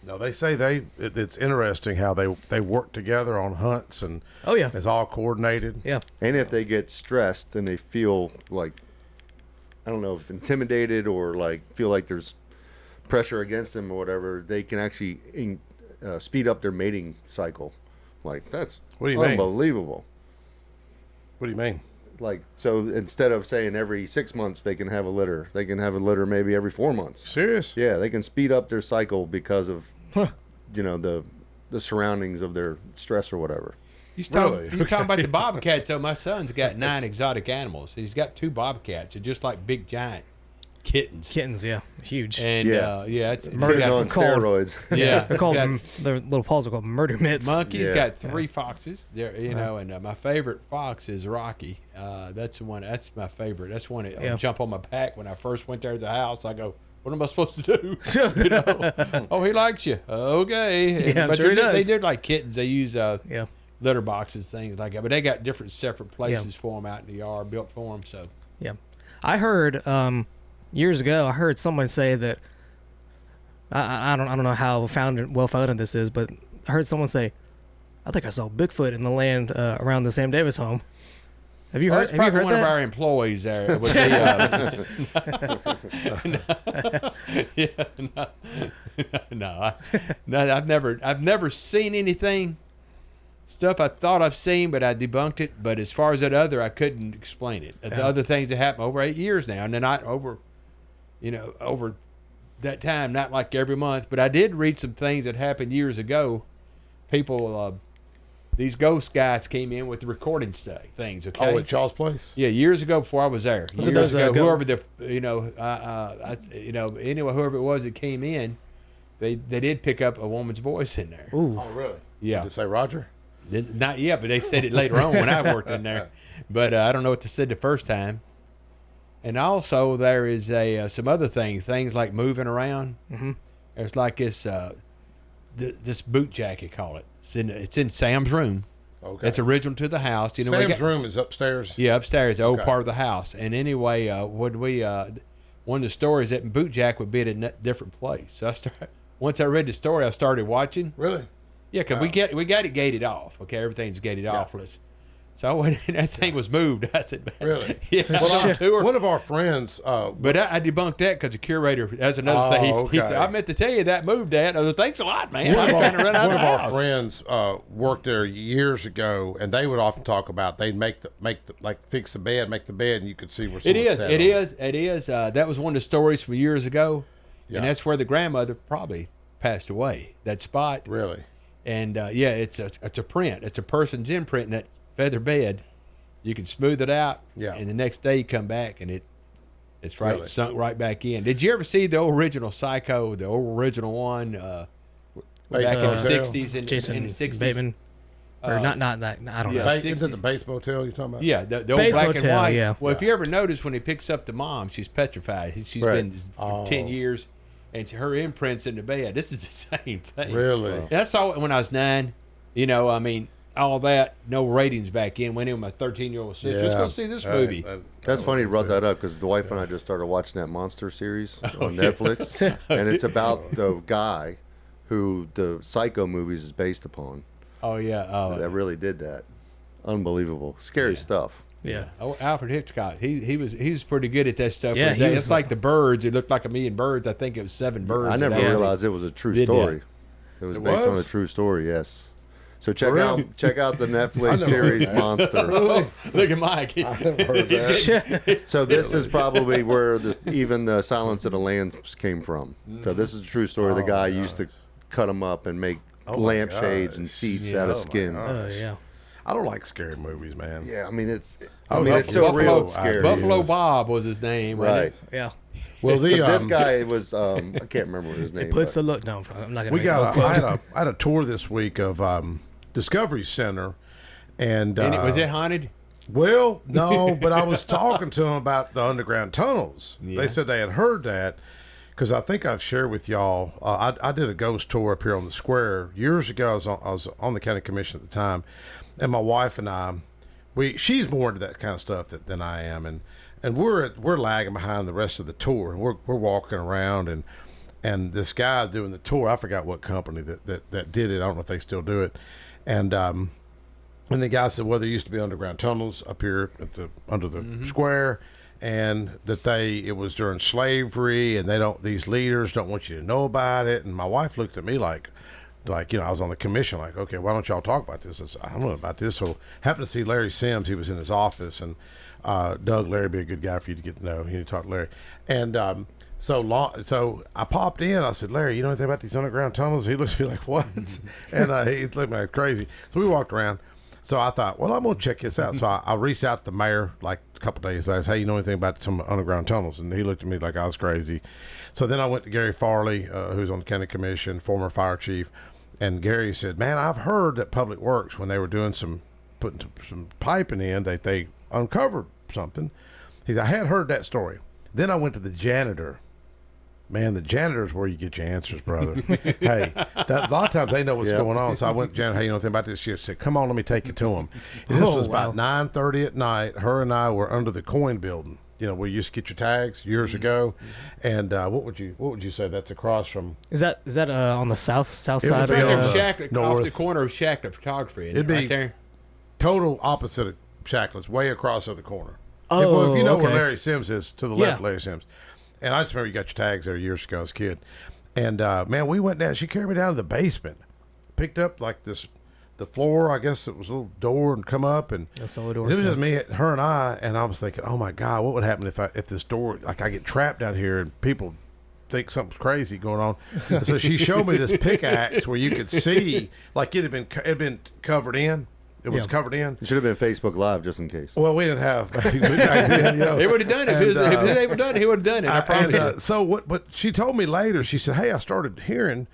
No, they say it's interesting how they work together on hunts, and Oh, yeah. it's all coordinated. Yeah. And if they get stressed and they feel like, I don't know, if intimidated or like feel like there's pressure against them or whatever, they can actually speed up their mating cycle. Like, that's What do you mean? unbelievable. What do you mean? Like, so instead of saying every 6 months they can have a litter, they can have a litter maybe every 4 months. Serious? Yeah, they can speed up their cycle because of, the surroundings of their stress or whatever. Really? You're talking about the bobcats. So my son's got 9 exotic animals. He's got 2 bobcats. They're just like big giant kittens. Kittens, yeah, huge. And it's Kitten on called- steroids. yeah. They're called Got their little paws are called murder mitts. monkeys. Yeah. Got 3 foxes. There, and my favorite fox is Rocky. That's the one. That's my favorite. That's one that jump on my back when I first went there to the house. I go, what am I supposed to do? Oh, he likes you. Okay. Yeah, I'm but sure he does. they're like kittens. They use Yeah. litter boxes, things like that. But they got different separate places for them out in the yard, built for them. So Yeah. I heard years ago. I heard someone say that. I don't know how well founded this is, but I heard someone say, "I think I saw Bigfoot in the land around the Sam Davis home." Have you heard? that's Have you probably heard one that? of our employees there. Would be, no, I've never seen anything. Stuff I thought I've seen, but I debunked it. But as far as that other, I couldn't explain it. The other things that happened over 8 years now, and they're not over that time, not like every month. But I did read some things that happened years ago. People, these ghost guys came in with the recording things. Okay. Oh, at Charles Place? Yeah, years ago before I was there. Was it Years those, ago, go- whoever anyway, whoever it was that came in, they did pick up a woman's voice in there. Ooh. Oh, really? Yeah. Did it say Roger? Not yet, but they said it later on when I worked in there. But I don't know what they said the first time. And also there is some other things like moving around. Mm-hmm. There's like this this boot jack, you call it. It's in Sam's room. Okay. It's original to the house. You know, Sam's room is upstairs? Yeah, upstairs, the old Okay. part of the house. And anyway, one of the stories that boot jack would be at a different place. So once I read the story, I started watching. Really? Yeah, because we got it gated off. Okay, everything's gated off for us. So I went in, that thing was moved. I said, man. Really? Yeah. Well, tour. one of our friends, But I debunked that because the curator, that's another thing. He okay. said, I meant to tell you that moved that. I was, thanks a lot, man. one I of kind of run out one of of the our house. friends worked there years ago, and they would often talk about they'd make the like fix the bed, make the bed, and you could see where It someone sat on it is. That was one of the stories from years ago. Yeah. And that's where the grandmother probably passed away, that spot. Really? And it's a print. It's a person's imprint in that feather bed. You can smooth it out, Yeah. and the next day you come back and it's right Really? sunk right back in. Did you ever see the original Psycho, the original one back in the Hotel? '60s and Jason in the '60s? Bateman, or not that. I don't yeah. know. Is it the Bates Motel you're talking about? Yeah, the old Bates black Motel, and white. yeah. Well, if you ever notice when he picks up the mom, she's petrified. She's Right. been for 10 years, and her imprints in the bed. This is the same thing. Really? And I saw it when I was 9. You know, I mean, all that, no ratings back in. Went in with my 13-year-old sister. Let's go see this movie. That's funny you brought that up because the wife and I just started watching that Monster series on Netflix, and it's about the guy who the Psycho movies is based upon. Oh yeah, That really did that. Unbelievable, scary stuff. Yeah. Oh, Alfred Hitchcock. He was pretty good at that stuff. Yeah, It's like the birds. It looked like a million birds. I think it was 7 birds. I never realized it was a true story. It was based on a true story. Yes. So check out the Netflix series Monster. Look at Mike. I never heard that. So this is probably where even the Silence of the Lambs came from. So this is a true story. The guy used to cut them up and make lampshades and seats out of skin. Oh yeah. I don't like scary movies, man. Yeah, I mean it's it's so real. It's scary. Buffalo Bob was his name, Right. Yeah. Well, This guy was I can't remember what his name. Puts a look. No, I'm not gonna. we make got. no I quote. had a tour this week of Discovery Center, and Was it haunted? well, no, but I was talking to them about the underground tunnels. Yeah. They said they had heard that because I think I've shared with y'all. I did a ghost tour up here on the square years ago. I was on the county commission at the time, and my wife and I, she's more into that kind of stuff than I am, and we're lagging behind the rest of the tour. We're walking around and this guy doing the tour, I forgot what company that did it. I don't know if they still do it. And the guy said, well, there used to be underground tunnels up here under the square, and that it was during slavery, and these leaders don't want you to know about it. And my wife looked at me like I was on the commission, like, okay, why don't y'all talk about this? I said, I don't know about this. So happened to see Larry Sims. He was in his office, and Larry would be a good guy for you to get to know. You need to talk to Larry. And so I popped in. I said, Larry, you know anything about these underground tunnels? He looked at me like, what? And he looked at me like crazy. So we walked around. So I thought, well, I'm going to check this out. So I reached out to the mayor like a couple of days later. Hey, you know anything about some underground tunnels? And he looked at me like I was crazy. So then I went to Gary Farley, who's on the county commission, former fire chief. And Gary said, man, I've heard that Public Works, when they were doing putting some piping in, that they uncovered something. He said, I had heard that story. Then I went to the janitor. Man, the janitor's where you get your answers, brother. Hey, a lot of times they know what's going on. So I went to janitor, hey, you know anything about this? She said, come on, let me take you to him. And this was about 9:30 at night. Her and I were under the coin building, where you used to get your tags years ago. And what would you say? That's across from. Is that on the south side? Right there, of Shacklet, north. off the corner of Shacklet Photography. It'd be right there. Total opposite of Shacklet's, way across the other corner. Oh, well, if you know where okay. Larry Sims is, to the left, Larry Sims. And I just remember you got your tags there years ago as a kid. And, man, we went down. She carried me down to the basement. Picked up, like, the floor. I guess it was a little door and come up. And a solid door. it was just me, her, and I. And I was thinking, oh, my God, what would happen if this door, like, I get trapped down here and people think something's crazy going on. And so she showed me this pickaxe where you could see, like, it had been covered in. It was covered in. It should have been Facebook Live just in case. Well, we didn't have. He would have done it. If he was able to done it, he would have done it. I promise you. So what? But she told me later. She said, "Hey, I started hearing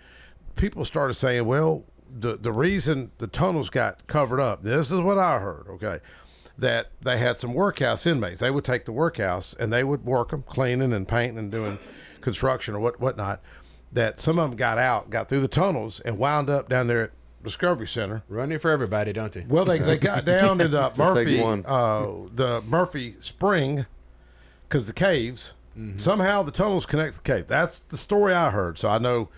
people started saying, well, the reason the tunnels got covered up. This is what I heard. Okay, that they had some workhouse inmates. They would take the workhouse and they would work them, cleaning and painting and doing construction or whatnot. That some of them got through the tunnels and wound up down there at Discovery Center. Running for everybody, don't they? Well, they got down to takes the Murphy Spring, because the caves, somehow the tunnels connect the cave. That's the story I heard. So I know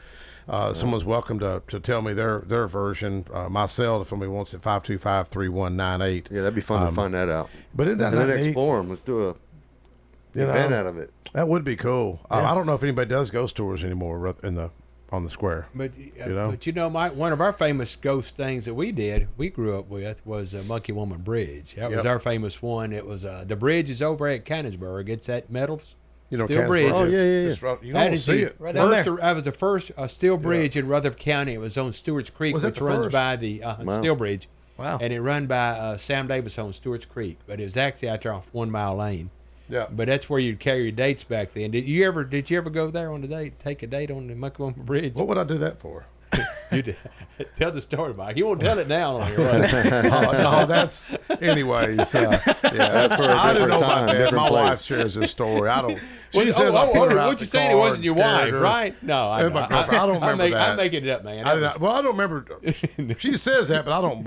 someone's welcome to tell me their version. My cell, if somebody wants it, 525-3198. Yeah, that'd be fun to find that out. But isn't that and then neat? explore them. Let's do a event out of it. That would be cool. I don't know if anybody does ghost tours anymore on the square. But Mike, one of our famous ghost things that we grew up with, was Monkey Woman Bridge. That was our famous one. It was the bridge is over at Canonsburg. It's that metal steel bridge. Oh yeah. You don't see it. Right down there. That was the first steel bridge in Rutherford County. It was on Stewart's Creek, Was that which the runs first? by the steel bridge. Wow. And it run by Sam Davis on Stewart's Creek, but it was actually out there off 1 Mile Lane. Yeah. But that's where you'd carry your dates back then. Did you ever go there on a date? Take a date on the Monkey Woman Bridge? What would I do that for? Tell the story, Mike. He won't tell it now on here. No, that's anyways. That's for a I don't different know time, about that. different My wife place. shares this story. I don't. She Well, says I put her out what the you saying? It car wasn't and your scared wife, her. right? No, I And my girlfriend, I don't remember that. I'm making it up, man. I don't remember. She says that, but I don't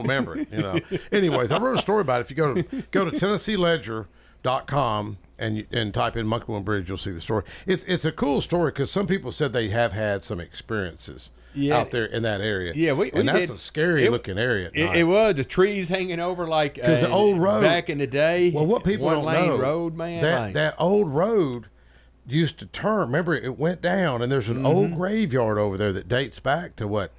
remember it. Anyways, I wrote a story about it. If you go to TennesseeLedger.com and type in Monkey Woman Bridge, you'll see the story. It's a cool story because some people said they have had some experiences out there in that area. Yeah, and that's a scary looking area. At night. It was the trees hanging over like because the old road back in the day. Well, what people don't one-lane know, road, man. That old road used to turn. Remember, it went down, and there's an old graveyard over there that dates back to what,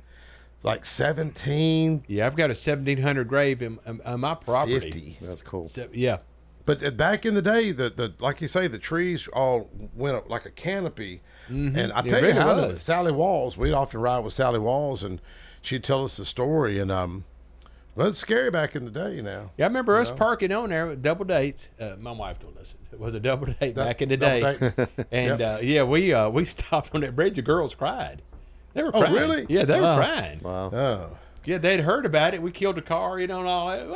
like 17. Yeah, I've got a 1700 grave on my property. 50. That's cool. So, yeah. But back in the day, the like you say, the trees all went up like a canopy. And I tell you really how was. Sally Walls, we'd often ride with Sally Walls, and she'd tell us the story. And well, it's scary back in the day now. Yeah, I remember us parking on there with double dates. My wife don't listen. It was a double date back in the day. And we stopped on that bridge. The girls cried. They were crying. Really? Yeah, they were crying. Wow. Oh. Yeah, they'd heard about it. We killed a car, and all that.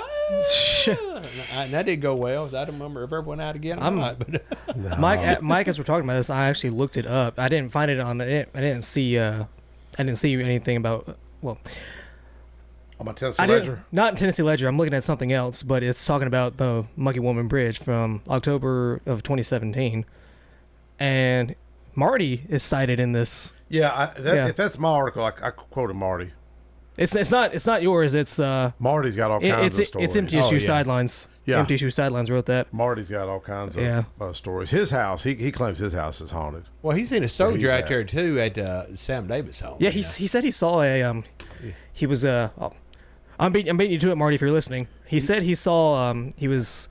And that didn't go well. So I don't remember if everyone out again or not. But Mike, as we're talking about this, I actually looked it up. I didn't find it on it. I didn't see anything about. Well, On my Tennessee Ledger? Not in Tennessee Ledger. I'm looking at something else, but it's talking about the Monkey Woman Bridge from October of 2017, and Marty is cited in this. Yeah, if that's my article, I quoted Marty. It's not yours. It's Marty's got all kinds of stories. It's MTSU Sidelines. Yeah. MTSU Sidelines wrote that. Marty's got all kinds of stories. His house, he claims his house is haunted. well, he's in a soldier out there too at Sam Davis' home. Yeah, he said he saw a he was I'm beating you to it, Marty, if you're listening. He said he saw he was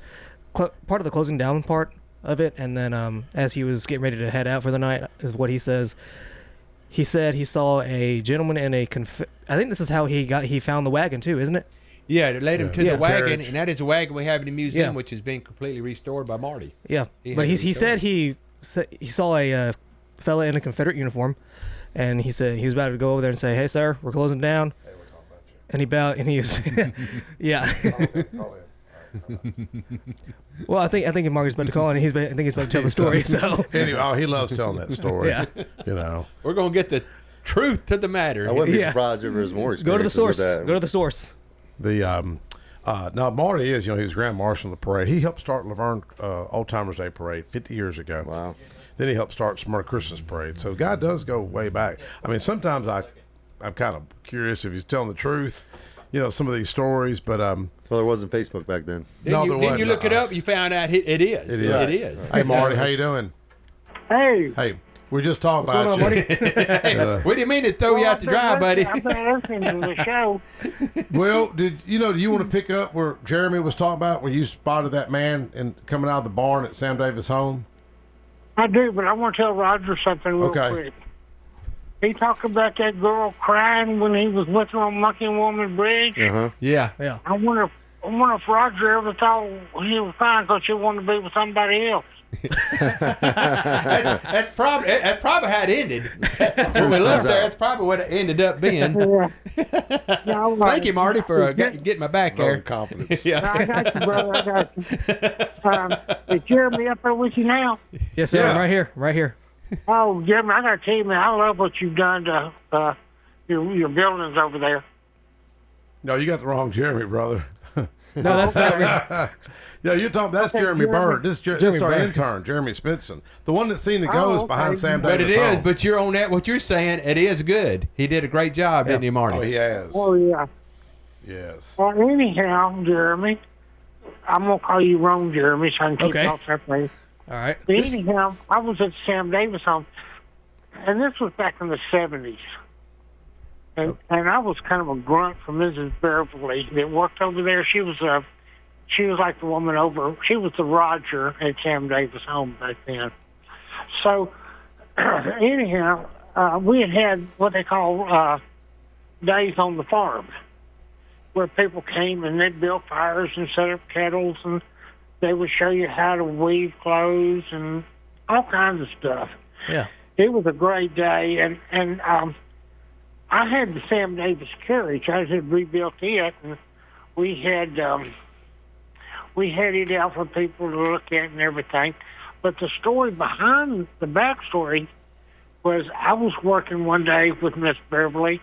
part of the closing down part of it, and then as he was getting ready to head out for the night, is what he says. He said he saw a gentleman in a I think this is how he found the wagon too, isn't it? Yeah, they led him to the wagon, Carriage. and that is a wagon we have in the museum, Yeah. which has been completely restored by Marty. Yeah, but he said he saw a fella in a Confederate uniform, and he said he was about to go over there and say, "Hey, sir, we're closing down." Hey, we're talking about you. And he bowed, and he's yeah. Call in. Well, I think Marty's about to call, and I think he's about to tell the story. So Anyway, he loves telling that story. Yeah. We're gonna get the truth to the matter. I wouldn't be Yeah. surprised if there was more go to the experiences source. with that. Go to the source. The now Marty is, he was Grand Marshal of the parade. He helped start Laverne Old Timers Day Parade 50 years ago. Wow. Then he helped start Smyrna Christmas Parade. So the guy does go way back. I mean, sometimes I'm kind of curious if he's telling the truth, some of these stories, but Well, there wasn't Facebook back then. no, there Then wasn't. you look it up, you found out it is. It is. It is. Hey Marty, how you doing? Hey. We're just talking What's going about on, you. Marty? We didn't mean to throw you out to dry, buddy. I've been listening to the show. Well, do you want to pick up where Jeremy was talking about, where you spotted that man coming out of the barn at Sam Davis' home? I do, but I want to tell Roger something real Okay. quick. He talked about that girl crying when he was with her on Monkey Woman Bridge. Uh-huh. Yeah. Yeah. I wonder if Roger ever thought he was crying because she wanted to be with somebody else. That's probably how it ended. When we left there, that's probably what it ended up being. Yeah. No, Thank you, Marty, for getting my back Vote there. of confidence. Yeah. I got you, brother. I got you. Is Jeremy up there with you now? Yes, sir. Yeah. Right here. Oh, Jeremy, I got to tell you, man, I love what you've done to your buildings over there. No, you got the wrong Jeremy, brother. No, that's not. Yeah, you're talking. That's Jeremy Bird. This is our Bird. intern, Jeremy Spitson, the one that's seen the ghost okay. behind Sam But Davis' it is. home. But you're on that. What you're saying, it is good. He did a great job, didn't he, Marty? Oh, he has. Oh, yeah. Yes. Well, anyhow, Jeremy, I'm going to call you wrong, Jeremy, so I can keep Okay. off that way. All right. But anyhow, I was at Sam Davis home, and this was back in the 70s. And I was kind of a grunt for Mrs. Beverly that worked over there. She was like the woman over. She was the Roger at Sam Davis home back then. So anyhow, we had what they call days on the farm, where people came and they'd build fires and set up kettles, and they would show you how to weave clothes and all kinds of stuff. Yeah. It was a great day, and I had the Sam Davis carriage. I had rebuilt it, and we had it out for people to look at and everything. But the story behind the backstory was I was working one day with Miss Beverly,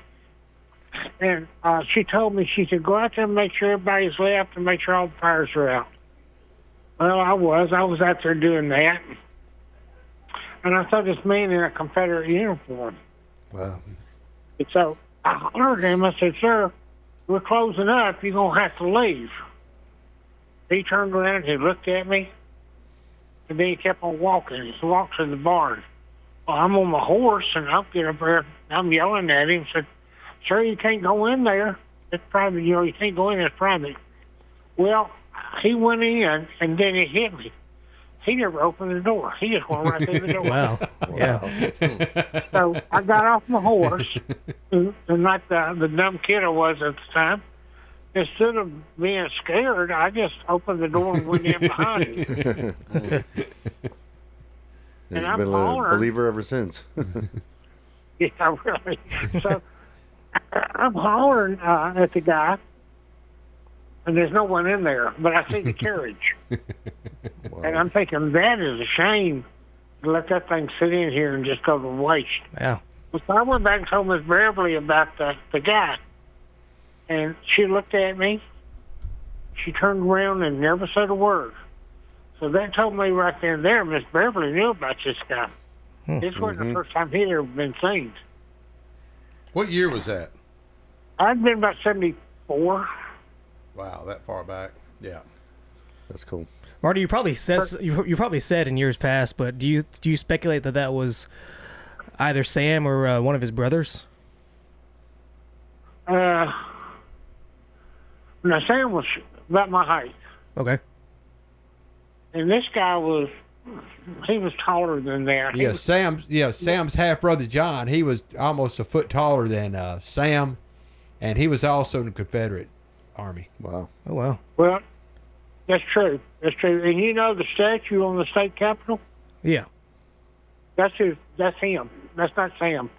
and she told me, she said, go out there and make sure everybody's left and make sure all the fires are out. Well, I was out there doing that. And I saw this man in a Confederate uniform. Wow. And so I hollered at him. I said, sir, we're closing up. You're going to have to leave. He turned around, he looked at me, and then he kept on walking. He walked to the barn. Well, I'm on my horse, and I'll get up there. I'm yelling at him. Said, sir, you can't go in there. It's private. You can't go in there. It's private. Well, he went in, and then it hit me. He never opened the door. He just went right through the door. Wow. Yeah. So I got off my horse, and like the dumb kid I was at the time, instead of being scared, I just opened the door and went in behind him. He's I'm been a hollering. believer ever since. Yeah, really. So I'm hollering at the guy, and there's no one in there, but I see the carriage. Wow. And I'm thinking, that is a shame to let that thing sit in here and just go to waste. Yeah. So I went back and told Miss Beverly about the guy. And she looked at me. She turned around and never said a word. So that told me right then and there, Miss Beverly knew about this guy. This wasn't the first time he'd ever been seen. What year was that? I'd been about 74. Wow, that far back. Yeah. That's cool. Marty, you probably said in years past, but do you speculate that was either Sam or one of his brothers? Now, Sam was about my height. Okay. And this guy was taller than that. Yeah, Sam's half brother John. He was almost a foot taller than Sam, and he was also in the Confederate Army. Wow. Oh wow. Well, that's true. That's true. And you know the statue on the state capitol? Yeah. That's him. That's not Sam.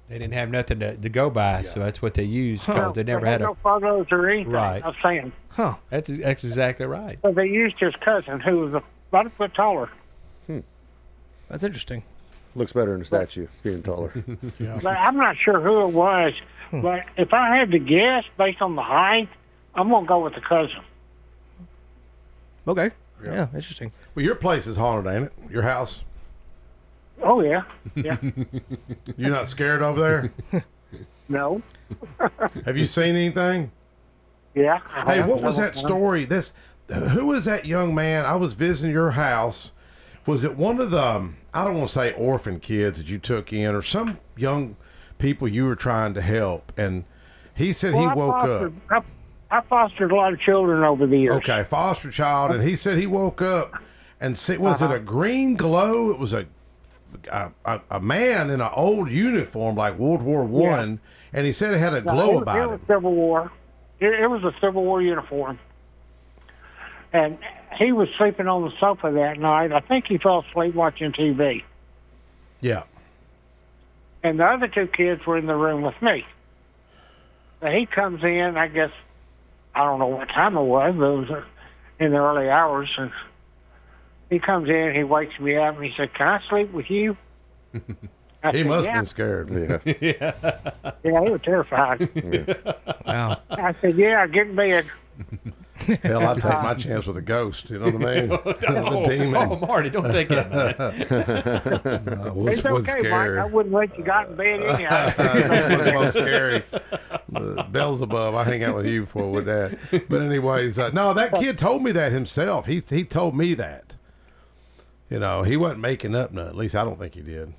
They didn't have nothing to go by, so that's what they used because they never had no a. photos or anything Right. of Sam. Huh. That's exactly right. So they used his cousin, who was about a foot taller. That's interesting. Looks better in a statue, being taller. But I'm not sure who it was. But if I had to guess based on the height, I'm gonna go with the cousin. Okay. Yeah, interesting. Well, your place is haunted, ain't it? Your house? Oh yeah, yeah. You're not scared over there? No. Have you seen anything? Yeah. Hey, what was that story? Who was that young man? I was visiting your house. Was it one of the, I don't want to say orphan kids that you took in, or some young people you were trying to help? And he said he woke up. I fostered a lot of children over the years. Okay, foster child, and he said he woke up and was it a green glow? It was a man in an old uniform like World War One, and he said it had a glow about it. Was Civil War. It was a Civil War uniform, and he was sleeping on the sofa that night. I think he fell asleep watching TV. Yeah. And the other two kids were in the room with me. Now he comes in, I guess, I don't know what time it was, but it was in the early hours, and he comes in, he wakes me up, and he said, "Can I sleep with you?" He must have been scared. Yeah. Yeah, he was terrified. Wow. I said, "Yeah, get in bed." Hell, I'd take my chance with a ghost. You know what I mean? The demon. Oh, Marty, don't take that, man. Was It's okay, scary. Mike. I wouldn't let you got in bed anyhow. That was most scary. Beelzebub, I hang out with you for with that. But anyways, no, that kid told me that himself. He told me that. You know, he wasn't making up none. At least I don't think he did.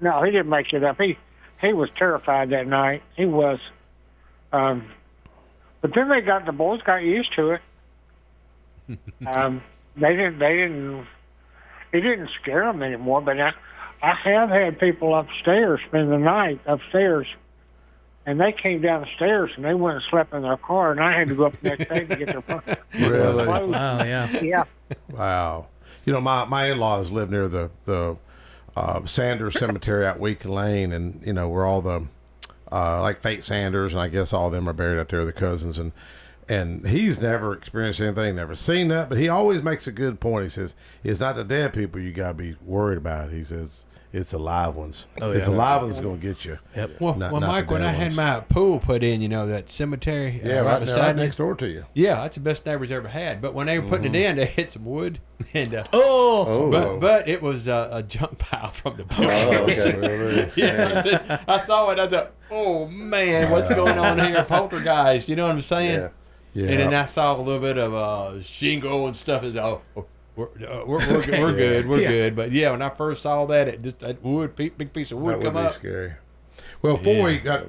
No, he didn't make it up. He was terrified that night. He was. But then the boys got used to it. It didn't scare them anymore. But I have had people upstairs spend the night upstairs, and they came down the stairs and they went and slept in their car, and I had to go up the next day to get their Really? clothes. Wow. Yeah. Yeah. Wow. You know, my in-laws live near the Sanders Cemetery out Week Lane, and where all the like Fate Sanders, and I guess all of them are buried out there, the cousins, and he's never experienced anything, never seen that, but he always makes a good point. He says it's not the dead people you gotta be worried about. He says it's the live ones. Oh, yeah. It's the live ones gonna get you. Yep. Well, Not Mike, the when dead I had ones. my pool put in, that cemetery right beside right me. next door to you. Yeah, that's the best neighbors ever had. But when they were putting it in, they hit some wood, and Oh, but it was a junk pile from the boat. Oh, okay. Yeah, I saw it. I thought, oh man, what's going on here? Poltergeist. You know what I'm saying? Yeah. Yeah. And then I saw a little bit of shingle and stuff. Is we're good, we're good. But yeah, when I first saw that, that wood, big piece of wood That come would be up. scary. Well, before we got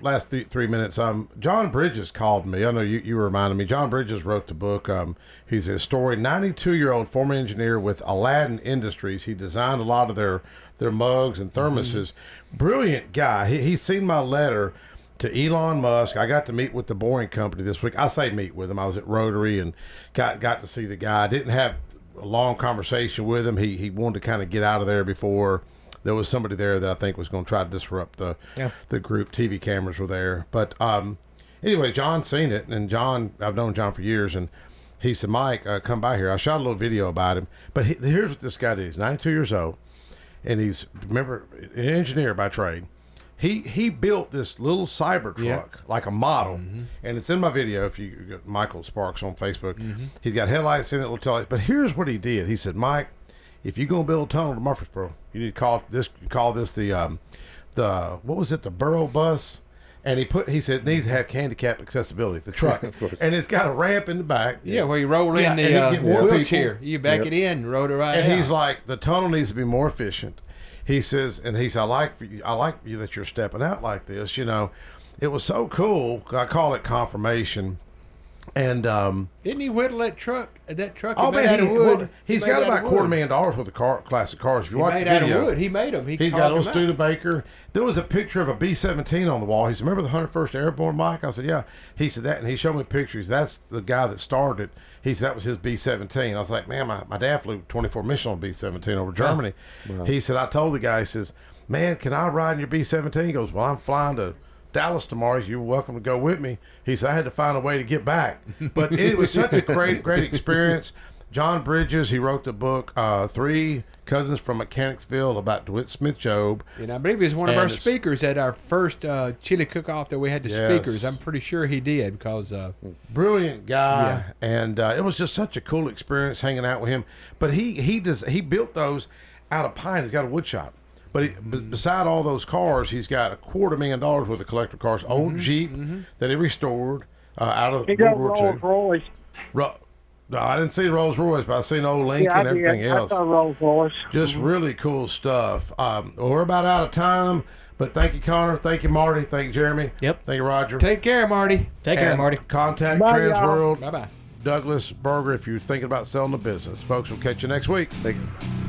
last 3 minutes, John Bridges called me. I know you reminded me. John Bridges wrote the book. He's a historian, 92-year-old former engineer with Aladdin Industries. He designed a lot of their mugs and thermoses. Brilliant guy. He's seen my letter to Elon Musk. I got to meet with the Boring Company this week. I say meet with him. I was at Rotary and got to see the guy. I didn't have a long conversation with him. He wanted to kind of get out of there before there was somebody there that I think was going to try to disrupt the group. TV cameras were there. But anyway, John's seen it, and I've known John for years, and he said, Mike, come by here. I shot a little video about him. But here's what this guy did. He's 92 years old, and he's, remember, an engineer by trade. He built this little Cybertruck, like a model, and it's in my video. If you get Michael Sparks on Facebook, he's got headlights in it, little taillights. But here's what he did. He said, Mike, if you're gonna build a tunnel to Murfreesboro, you need to call this the what was it, the Burrow bus? And he said it needs to have handicap accessibility, the truck, of course. and it's got a ramp in the back. Yeah, where you roll in and the you get more wheelchair, people. you back it in, roll it right And out. he's like, the tunnel needs to be more efficient. He says, I like you that you're stepping out like this. It was so cool. I call it confirmation. And didn't he whittle that truck? That truck. oh he made man, out of wood. he's He made got it out about of wood. $250,000 worth of classic cars. If you He watch made the out video, of wood. He made them. he's got a little Studebaker. There was a picture of a B-17 on the wall. He said, remember the 101st Airborne, Mike? I said, yeah. He said that, and he showed me pictures. That's the guy that started. He said that was his B-17. I was like, man, my dad flew 24 mission on B-17 over Germany. Wow. He said, I told the guy, he says, man, can I ride in your B-17? He goes, well, I'm flying to Dallas tomorrow. You're welcome to go with me. He said, I had to find a way to get back. But it was such a great experience. John Bridges, he wrote the book, Three Cousins from Mechanicsville, about DeWitt Smith Job. And I believe he was one of our speakers at our first chili cook-off that we had the speakers. I'm pretty sure he did because... brilliant guy. Yeah. And it was just such a cool experience hanging out with him. But he built those out of pine. He's got a wood shop. But beside all those cars, he's got $250,000 worth of collector cars, old Jeep that he restored out of World War II. Rolls Royce. No, I didn't see Rolls Royce, but I've seen old Lincoln and everything else. I saw Rolls Royce. Just really cool stuff. Well, we're about out of time, but thank you, Connor. Thank you, Marty. Thank you, Jeremy. Yep. Thank you, Roger. Take care, Marty. Take care, Marty. Contact Bye, Trans y'all. World. Bye-bye. Douglas Berger if you're thinking about selling the business. Folks, we'll catch you next week. Thank you.